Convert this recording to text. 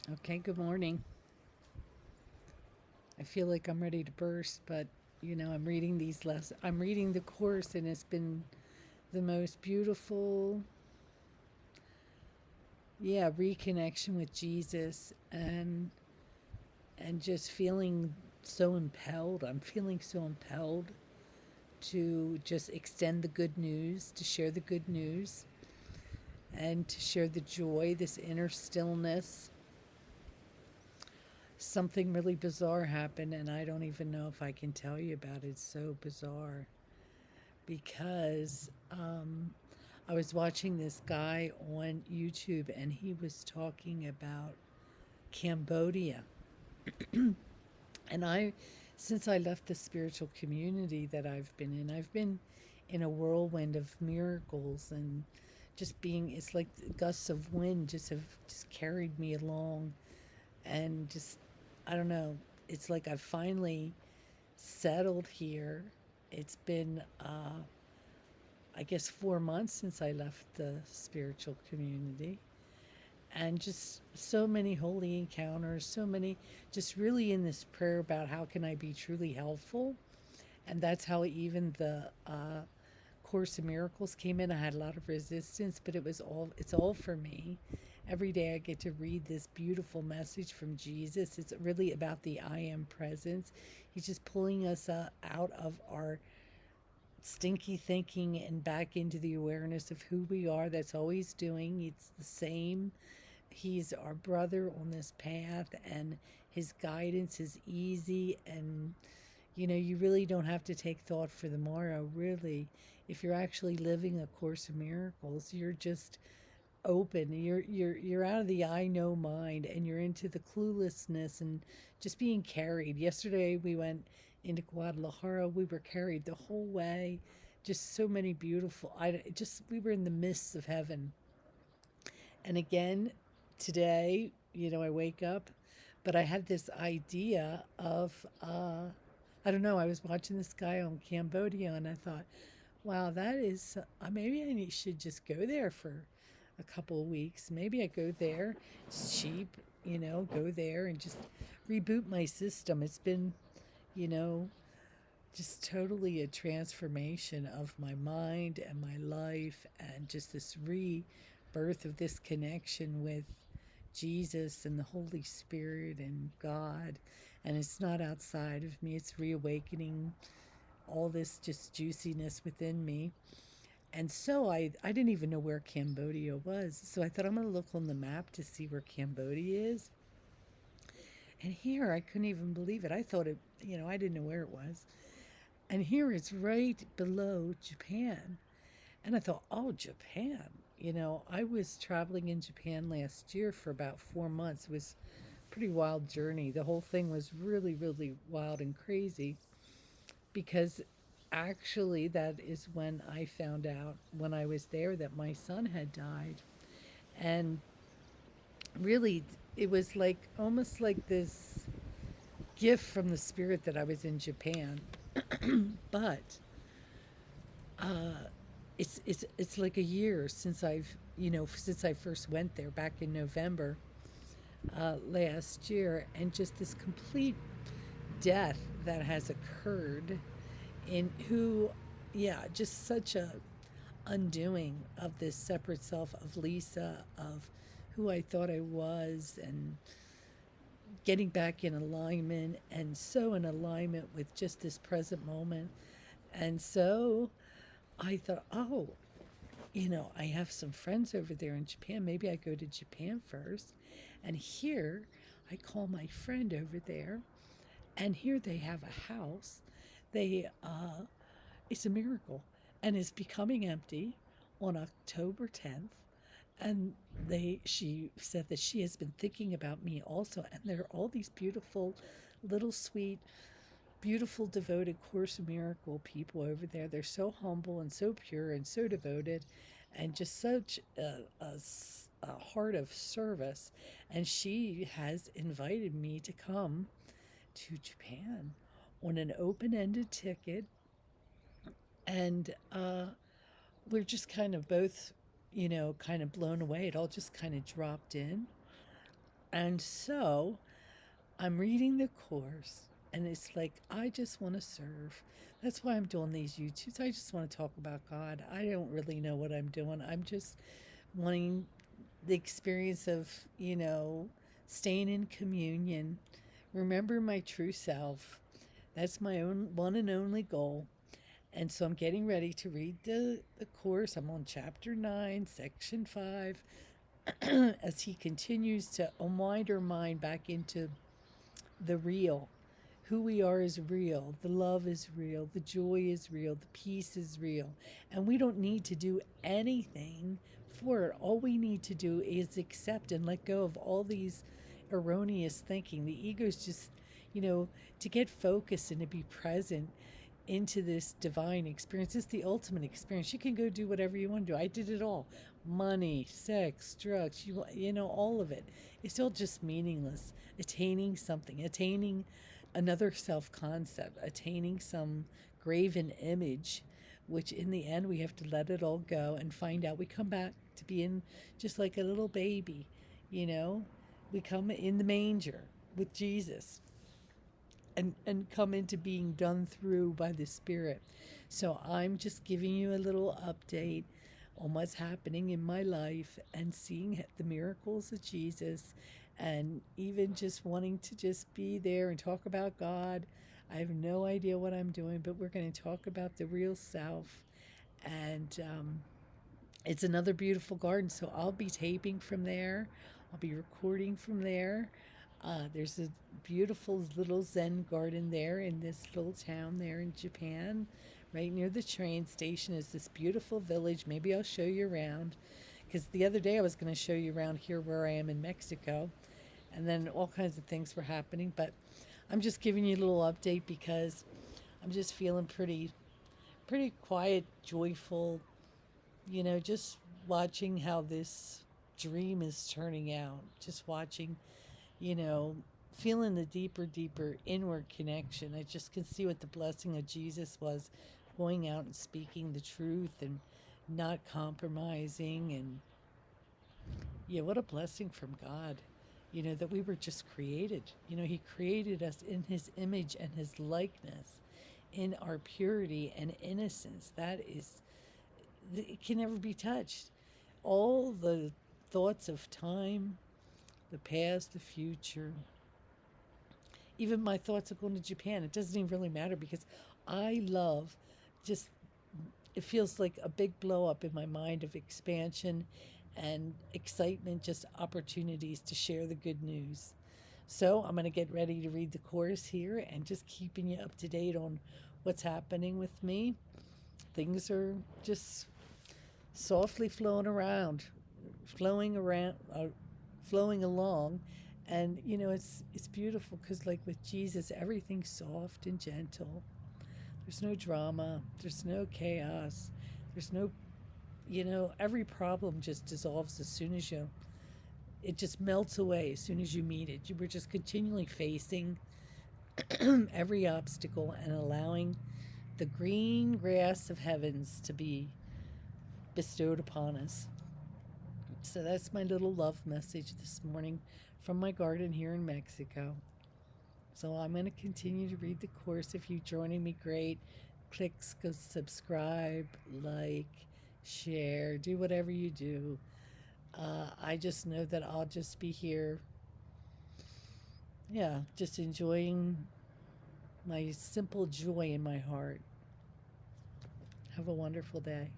Okay, good morning. I feel like I'm ready to burst, but I'm reading these lessons. I'm reading the course, and it's been the most beautiful, reconnection with Jesus, and just feeling so impelled. I'm feeling so impelled to just extend the good news, to share the good news, and to share the joy, this inner stillness. Something really bizarre happened, and I don't even know if I can tell you about it. It's so bizarre because I was watching this guy on YouTube, and he was talking about Cambodia. And since I left the spiritual community that I've been in a whirlwind of miracles and just it's like gusts of wind just carried me along and just, I don't know, it's like I've finally settled here. It's been, I guess, 4 months since I left the spiritual community. And just so many holy encounters, so many, just really in this prayer about how can I be truly helpful. And that's how even the Course in Miracles came in. I had a lot of resistance, but it's all for me. Every day I get to read this beautiful message from Jesus. It's really about the I am presence. He's just pulling us out of our stinky thinking and back into the awareness of who we are. That's all he's doing. It's the same. He's our brother on this path, and his guidance is easy. And you really don't have to take thought for the morrow, really. If you're actually living a Course of Miracles, you're just open. You're out of the I know mind, and you're into the cluelessness and just being carried. Yesterday we went into Guadalajara. We were carried the whole way. Just so many beautiful. I just we were in the mists of heaven. And again, today, I wake up, but I had this idea of I don't know. I was watching this guy on Cambodia, and I thought, wow, that is maybe should just go there for a couple of weeks. Maybe I go there. It's cheap, go there and just reboot my system. It's been, you know, just totally a transformation of my mind and my life, and just this rebirth of this connection with Jesus and the Holy Spirit and God. And it's not outside of me, it's reawakening all this just juiciness within me. And so I didn't even know where Cambodia was. So I thought I'm going to look on the map to see where Cambodia is. And here I couldn't even believe it. I thought I didn't know where it was. And here it's right below Japan. And I thought, oh, Japan. I was traveling in Japan last year for about 4 months. It was a pretty wild journey. The whole thing was really, really wild and crazy because actually that is when I found out when I was there that my son had died. And really, it was like almost like this gift from the spirit that I was in Japan. But uh, it's like a year since since I first went there back in November last year, and just this complete death that has occurred in who, yeah, just such a undoing of this separate self of Lisa, of who I thought I was, and getting back in alignment, and so in alignment with just this present moment. And so I thought, oh, I have some friends over there in Japan. Maybe I go to Japan first. And here I call my friend over there, and here they have a house. It's a miracle, and it's becoming empty on October 10th. And she said that she has been thinking about me also, and there are all these beautiful, little sweet, beautiful, devoted Course in Miracle people over there. They're so humble and so pure and so devoted, and just such a heart of service. And she has invited me to come to Japan on an open-ended ticket, and we're just kind of both, kind of blown away. It all just kind of dropped in. And so I'm reading the course, and it's like, I just want to serve. That's why I'm doing these YouTubes. I just want to talk about God. I don't really know what I'm doing. I'm just wanting the experience of, staying in communion. Remember my true self. That's my own one and only goal. And so I'm getting ready to read the course. I'm on chapter 9, section 5, as he continues to unwind our mind back into the real. Who we are is real. The love is real. The joy is real. The peace is real. And we don't need to do anything for it. All we need to do is accept and let go of all these erroneous thinking. The ego's just, you know, to get focused and to be present into this divine experience. It's the ultimate experience. You can go do whatever you want to do. I did it all. Money, sex, drugs, all of it. It's all just meaningless. Attaining something, attaining another self concept, attaining some graven image, which in the end we have to let it all go and find out. We come back to being just like a little baby, you know? We come in the manger with Jesus and come into being done through by the Spirit. So I'm just giving you a little update on what's happening in my life and seeing the miracles of Jesus, and even just wanting to just be there and talk about God. I have no idea what I'm doing, but we're going to talk about the real self. And it's another beautiful garden. So I'll be taping from there. I'll be recording from there. There's a beautiful little Zen garden there in this little town there in Japan. Right near the train station is this beautiful village. Maybe I'll show you around. Because the other day I was going to show you around here where I am in Mexico. And then all kinds of things were happening. But I'm just giving you a little update because I'm just feeling pretty quiet, joyful, just watching how this dream is turning out, just watching, you know, feeling the deeper inward connection. I just can see what the blessing of Jesus was, going out and speaking the truth and not compromising. And yeah, what a blessing from God, that we were just created. He created us in his image and his likeness, in our purity and innocence. That is, it can never be touched. All the thoughts of time, the past, the future, even my thoughts of going to Japan, it doesn't even really matter because I love just, it feels like a big blow up in my mind of expansion and excitement, just opportunities to share the good news. So I'm going to get ready to read the course here and just keeping you up to date on what's happening with me. Things are just softly flowing around, flowing along, and it's beautiful because like with Jesus, everything's soft and gentle. There's no drama. There's no chaos. There's no, every problem just dissolves as soon as you. It just melts away as soon as you meet it. You were just continually facing every obstacle and allowing the green grass of heavens to be bestowed upon us. So that's my little love message this morning from my garden here in Mexico. So I'm going to continue to read the course. If you're joining me, great. Click, go subscribe, like, share, do whatever you do. I just know that I'll just be here, yeah, just enjoying my simple joy in my heart. Have a wonderful day.